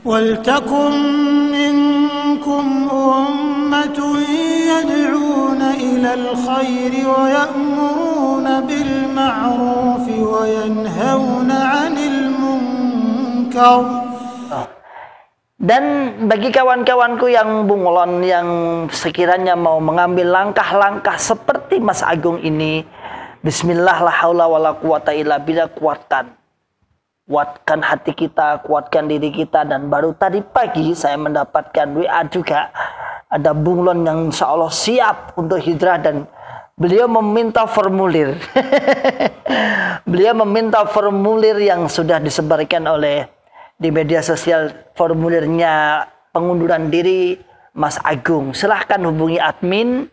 وَلْتَكُنْ مِنْكُمْ أُمَّةٌ يَدْعُونَ إِلَى الْخَيْرِ وَيَأْمُرُونَ بِالْمَعْرُوفِ وَيَنْهَوْنَ عَنِ الْمُنْكَرِ. Dan bagi kawan-kawanku yang bunglon, yang sekiranya mau mengambil langkah-langkah seperti Mas Agung ini, bismillah, la haula wala quwata illa billah, kuatkan hati kita, kuatkan diri kita. Dan baru tadi pagi saya mendapatkan WA juga, ada bunglon yang insya Allah siap untuk hijrah dan beliau meminta formulir. Beliau meminta formulir yang sudah disebarkan oleh di media sosial, formulirnya pengunduran diri Mas Agung. Silahkan hubungi admin.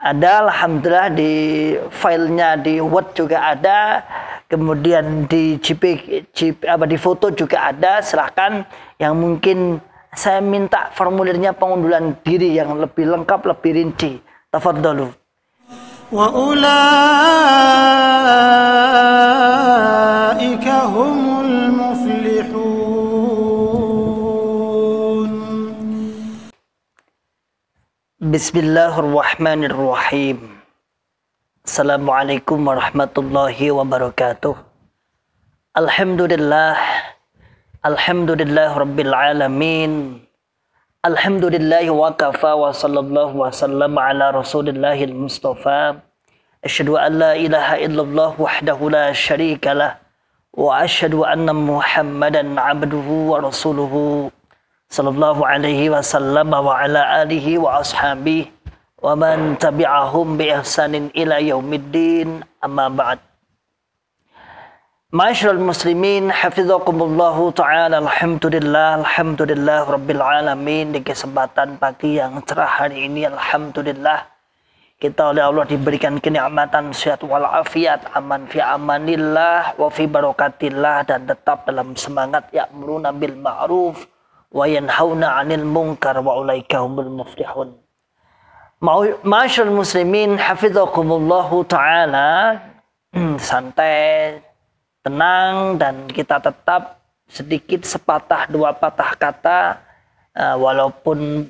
Ada, alhamdulillah, di filenya di Word juga ada. Kemudian di di foto juga ada. Silahkan. Yang mungkin saya minta formulirnya pengunduran diri yang lebih lengkap, lebih rinci. Tafadhalu. Wa ulaika humul muflihun. Bismillahirrahmanirrahim. Assalamualaikum warahmatullahi wabarakatuh. Alhamdulillah rabbil alamin. Alhamdulillah wa kafa wa sallallahu wa sallam ala rasulillahil mustafa. Asyhadu an la ilaha illallah wahdahu la syarika lah wa asyhadu anna Muhammadan abduhu wa rasuluhu sallallahu alaihi wasallam wa ala alihi wa ashabihi wa man tabi'ahum bi ihsanin ila yaumiddin, amma ba'd. Ma'asyiral muslimin, hafizakumullahu ta'ala. Alhamdulillah rabbil alamin. Di kesempatan pagi yang cerah hari ini, alhamdulillah, kita oleh Allah diberikan kenikmatan sehat walafiat, aman fi amanillah wa fi barakatillah, dan tetap dalam semangat ya'muruna bil ma'ruf wa yanhauna 'anil munkar wa ulaika humul muflihun. Ma'asyiral muslimin, hafizakumullahu ta'ala. Santai, tenang, dan kita tetap sedikit sepatah dua patah kata, walaupun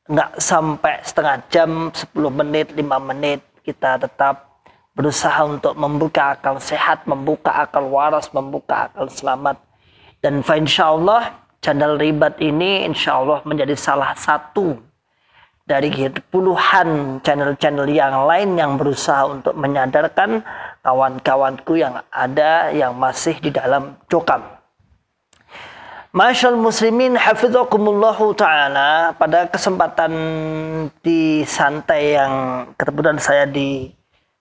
nggak sampai setengah jam, 10 menit, 5 menit, kita tetap berusaha untuk membuka akal sehat, membuka akal waras, membuka akal selamat. Dan insyaallah channel Ribat ini insyaallah menjadi salah satu dari puluhan channel-channel yang lain yang berusaha untuk menyadarkan kawan-kawanku yang ada yang masih di dalam cokam. Masyaallah muslimin, hafizakumullahu ta'ala. Pada kesempatan di santai yang kebetulan saya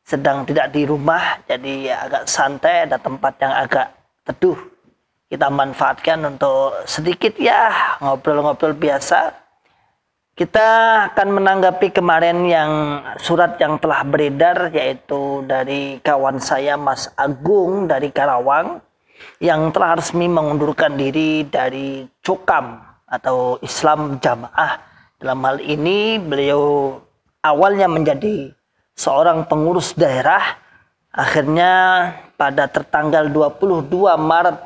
sedang tidak di rumah, jadi agak santai, ada tempat yang agak teduh. Kita manfaatkan untuk sedikit ya ngobrol-ngobrol biasa. Kita akan menanggapi kemarin yang surat yang telah beredar, yaitu dari kawan saya Mas Agung dari Karawang, yang telah resmi mengundurkan diri dari Cokam atau Islam Jamaah. Dalam hal ini beliau awalnya menjadi seorang pengurus daerah, akhirnya pada tertanggal 22 Maret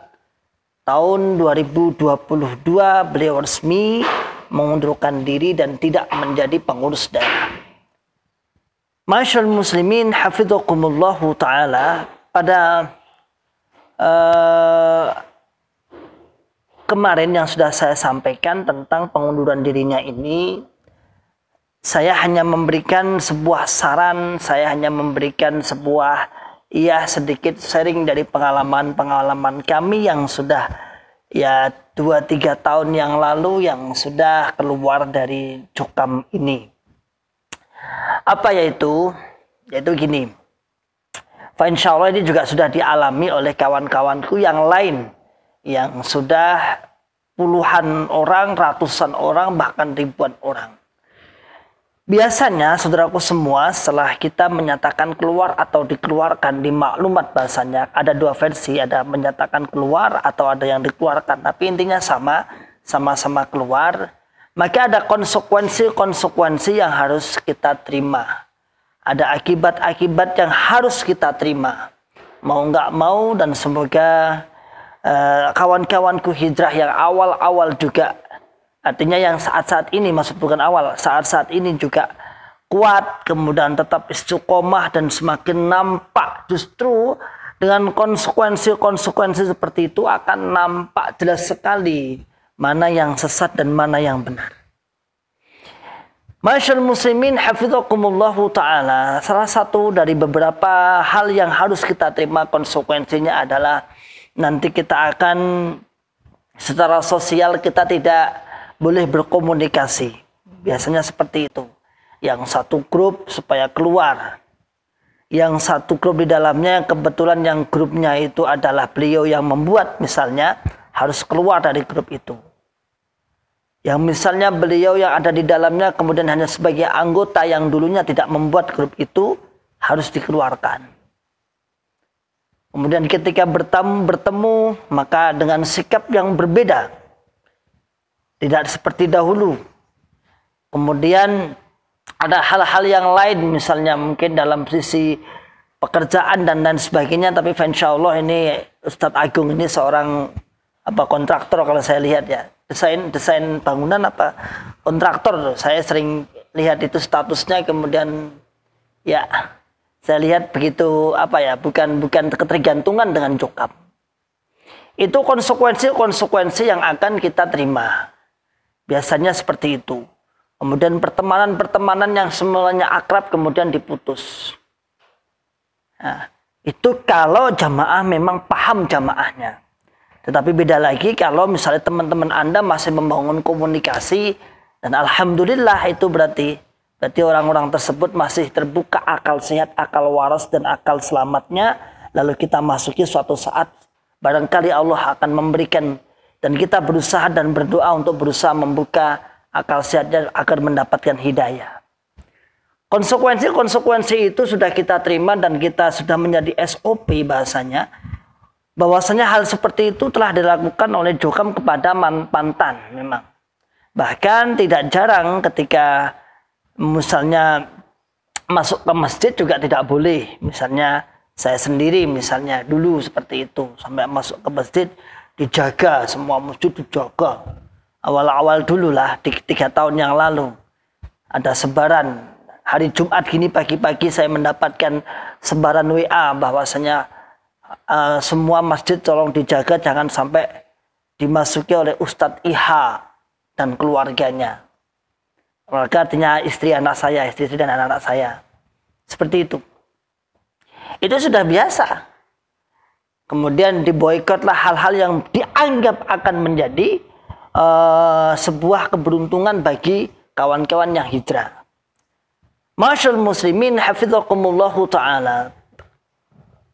tahun 2022 beliau resmi mengundurkan diri dan tidak menjadi pengurus daerah. Masyaallah muslimin, hafizakumullahu ta'ala. Pada kemarin yang sudah saya sampaikan tentang pengunduran dirinya ini, saya hanya memberikan sebuah saran, saya hanya memberikan sebuah sedikit sharing dari pengalaman-pengalaman kami yang sudah 2-3 tahun yang lalu yang sudah keluar dari cokam ini. Apa yaitu? Yaitu gini. Insyaallah ini juga sudah dialami oleh kawan-kawanku yang lain yang sudah puluhan orang, ratusan orang, bahkan ribuan orang. Biasanya saudaraku semua, setelah kita menyatakan keluar atau dikeluarkan, di maklumat bahasanya ada dua versi, ada menyatakan keluar atau ada yang dikeluarkan, tapi intinya sama-sama keluar. Maka ada konsekuensi yang harus kita terima, ada akibat-akibat yang harus kita terima, mau nggak mau. Dan semoga kawan-kawanku hijrah yang awal-awal juga, artinya yang saat-saat ini, maksud bukan awal, saat-saat ini juga kuat, kemudian tetap istiqomah dan semakin nampak justru dengan konsekuensi seperti itu akan nampak jelas sekali mana yang sesat dan mana yang benar. Masyaallah muslimin hafizakumullahu ta'ala, salah satu dari beberapa hal yang harus kita terima konsekuensinya adalah nanti kita akan secara sosial kita tidak boleh berkomunikasi. Biasanya seperti itu. Yang satu grup supaya keluar. Yang satu grup di dalamnya kebetulan yang grupnya itu adalah beliau yang membuat misalnya, harus keluar dari grup itu. Yang misalnya beliau yang ada di dalamnya kemudian hanya sebagai anggota yang dulunya tidak membuat grup itu, harus dikeluarkan. Kemudian ketika bertemu maka dengan sikap yang berbeda. Tidak seperti dahulu. Kemudian ada hal-hal yang lain misalnya mungkin dalam sisi pekerjaan dan sebagainya, tapi insya Allah ini Ustadz Agung ini seorang kontraktor kalau saya lihat ya. Desain bangunan kontraktor. Saya sering lihat itu statusnya, kemudian ya saya lihat begitu bukan ketergantungan dengan jokap. Itu konsekuensi yang akan kita terima. Biasanya seperti itu. Kemudian pertemanan yang semulanya akrab kemudian diputus. Nah, itu kalau jamaah memang paham jamaahnya. Tetapi beda lagi kalau misalnya teman-teman Anda masih membangun komunikasi, dan alhamdulillah itu berarti orang-orang tersebut masih terbuka akal sehat, akal waras dan akal selamatnya. Lalu kita masuki suatu saat barangkali Allah akan memberikan, dan kita berusaha dan berdoa untuk berusaha membuka akal sehatnya agar mendapatkan hidayah. Konsekuensi itu sudah kita terima dan kita sudah menjadi SOP bahwasanya hal seperti itu telah dilakukan oleh Jokam kepada mantan memang. Bahkan tidak jarang ketika misalnya masuk ke masjid juga tidak boleh. Misalnya saya sendiri misalnya dulu seperti itu, sampai masuk ke masjid dijaga, semua masjid dijaga. Awal-awal dulu lah, 3 tahun yang lalu ada sebaran hari Jumat gini pagi-pagi saya mendapatkan sebaran WA bahwasanya semua masjid tolong dijaga jangan sampai dimasuki oleh Ustadz IH dan keluarganya. Keluarga artinya istri dan anak-anak saya. Seperti itu. Itu sudah biasa. Kemudian diboikotlah hal-hal yang dianggap akan menjadi sebuah keberuntungan bagi kawan-kawan yang hijrah. Masyaallah muslimin hafizakumullahu ta'ala.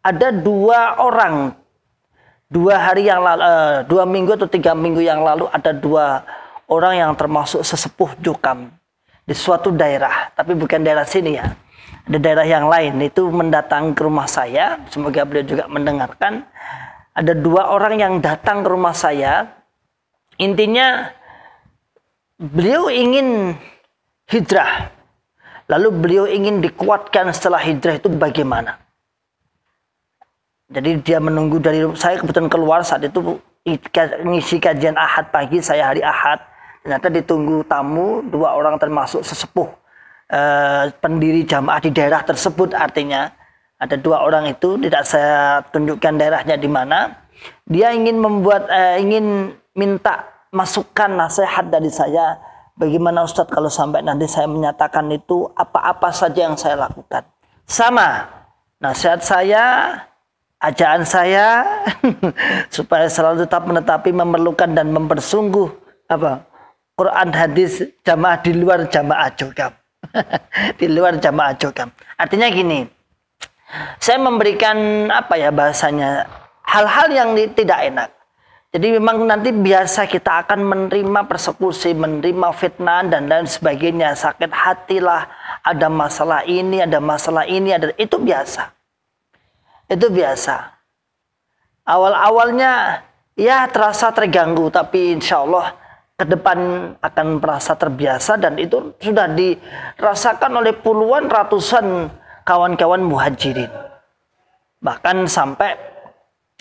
Ada 2 orang, 2 minggu atau 3 minggu yang lalu ada 2 orang yang termasuk sesepuh Jokam di suatu daerah, tapi bukan daerah sini ya, ada daerah yang lain, itu mendatang ke rumah saya. Semoga beliau juga mendengarkan. Ada 2 orang yang datang ke rumah saya. Intinya beliau ingin hijrah, lalu beliau ingin dikuatkan setelah hijrah itu bagaimana. Jadi dia menunggu dari saya, kebetulan keluar saat itu ngisi kajian Ahad pagi, saya hari Ahad. Ternyata ditunggu tamu 2 orang termasuk sesepuh pendiri jamaah di daerah tersebut. Artinya ada 2 orang itu, tidak saya tunjukkan daerahnya di mana. Dia ingin ingin minta masukan nasihat dari saya. Bagaimana Ustadz kalau sampai nanti saya menyatakan itu, apa-apa saja yang saya lakukan. Sama nasihat saya, ajaan saya supaya selalu tetap menetapi, memerlukan dan mempersungguh Quran hadis jamaah di luar jamaah Jokam. Di luar jamaah Jokam. Artinya gini, saya memberikan bahasanya hal-hal yang tidak enak. Jadi memang nanti biasa kita akan menerima persekusi, menerima fitnah dan lain sebagainya, sakit hatilah, ada masalah ini, itu biasa. Itu biasa. Awal-awalnya ya terasa terganggu, tapi insya Allah ke depan akan merasa terbiasa, dan itu sudah dirasakan oleh puluhan ratusan kawan-kawan muhajirin. Bahkan sampai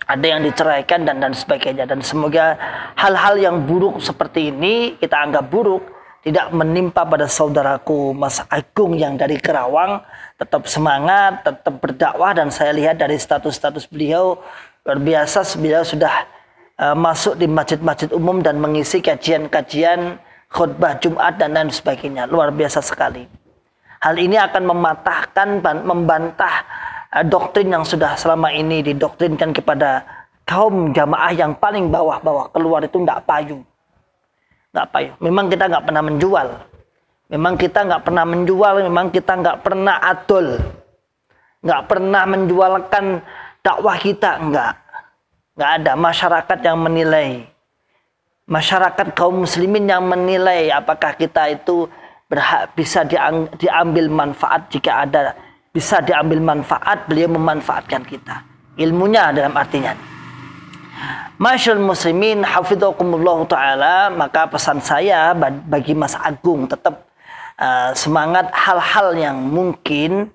ada yang diceraikan dan sebagainya. Dan semoga hal-hal yang buruk seperti ini kita anggap buruk tidak menimpa pada saudaraku Mas Agung yang dari Kerawang. Tetap semangat, tetap berdakwah, dan saya lihat dari status-status beliau luar biasa. Beliau sudah masuk di masjid-masjid umum dan mengisi kajian-kajian khutbah Jumat dan lain sebagainya. Luar biasa sekali. Hal ini akan membantah doktrin yang sudah selama ini didoktrinkan kepada kaum jamaah yang paling bawah-bawah. Keluar itu nggak payu. Nggak payu. Memang kita nggak pernah menjual. Memang kita nggak pernah menjual. Memang kita nggak pernah adol. Nggak pernah menjualkan dakwah kita. Nggak ada masyarakat yang menilai. Masyarakat kaum muslimin yang menilai apakah kita itu bisa diambil manfaat. Jika ada bisa diambil manfaat, beliau memanfaatkan kita. Ilmunya dalam artinya. Masyaallah muslimin hafidhakumullah ta'ala, maka pesan saya bagi Mas Agung tetap semangat. Hal-hal yang mungkin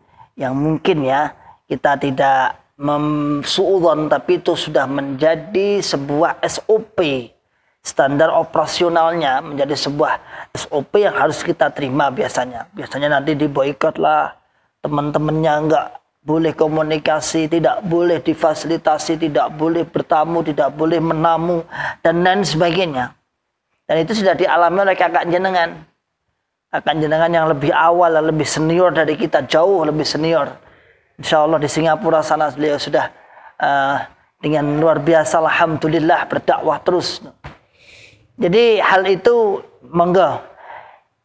ya kita tidak suudzon, tapi itu sudah menjadi sebuah SOP, standar operasionalnya menjadi sebuah SOP yang harus kita terima. Biasanya nanti diboikot lah, teman-temannya nggak boleh komunikasi, tidak boleh difasilitasi, tidak boleh bertamu, tidak boleh menamu, dan lain sebagainya. Dan itu sudah dialami oleh kakak jenengan. Kakak jenengan yang lebih awal, lebih senior dari kita, jauh lebih senior. Insya Allah di Singapura sana beliau sudah dengan luar biasa, alhamdulillah, berdakwah terus. Jadi hal itu monggo.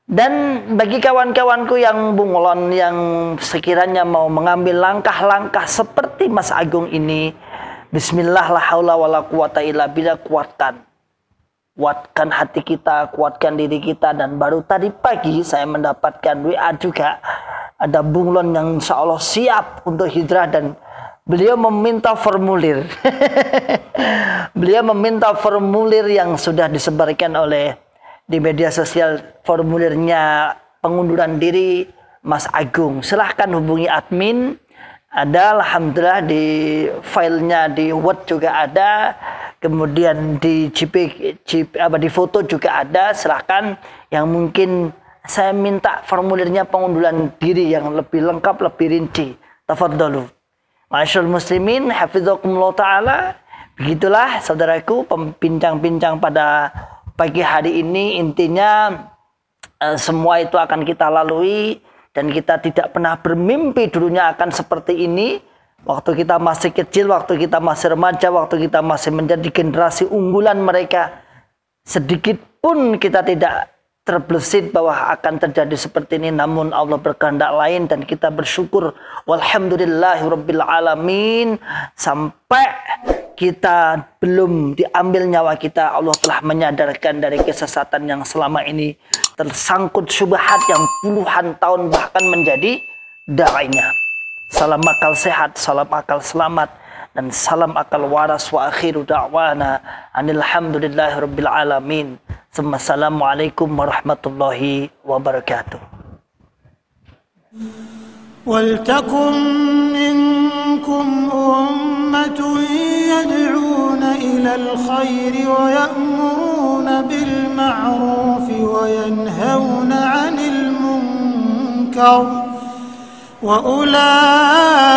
Dan bagi kawan-kawanku yang bunglon, yang sekiranya mau mengambil langkah-langkah seperti Mas Agung ini, bismillah, la haula wala quwata illa billah, kuatkan hati kita, kuatkan diri kita. Dan baru tadi pagi saya mendapatkan WA juga, ada bunglon yang insya Allah siap untuk hijrah, dan beliau meminta formulir. Beliau meminta formulir yang sudah disebarkan oleh di media sosial, formulirnya pengunduran diri Mas Agung. Silahkan hubungi admin. Ada, alhamdulillah, di filenya di Word juga ada, kemudian di di foto juga ada. Silahkan, yang mungkin saya minta formulirnya pengunduran diri yang lebih lengkap, lebih rinci. Tafadhalu. Masyaallah muslimin hafizakumullah ta'ala. Begitulah saudaraku bincang-bincang pada pagi hari ini. Intinya semua itu akan kita lalui, dan kita tidak pernah bermimpi dulunya akan seperti ini. Waktu kita masih kecil, waktu kita masih remaja, waktu kita masih menjadi generasi unggulan mereka, sedikit pun kita tidak terbesit bahwa akan terjadi seperti ini. Namun Allah berkehendak lain, dan kita bersyukur walhamdulillahirabbil alamin. Sampai kita belum diambil nyawa kita, Allah telah menyadarkan dari kesesatan yang selama ini tersangkut syubhat yang puluhan tahun bahkan menjadi da'inya. Salam akal sehat, salam akal selamat, dan salam akal waras. Wa akhiru da'wana alhamdulillahirabbil alamin. Assalamualaikum warahmatullahi wabarakatuh. وَلْتَكُنْ مِنْكُمْ أُمَّةٌ يَدْعُونَ إِلَى الْخَيْرِ وَيَأْمُرُونَ بِالْمَعْرُوفِ وَيَنْهَوْنَ عَنِ الْمُنْكَرِ وَأُولَئِكَ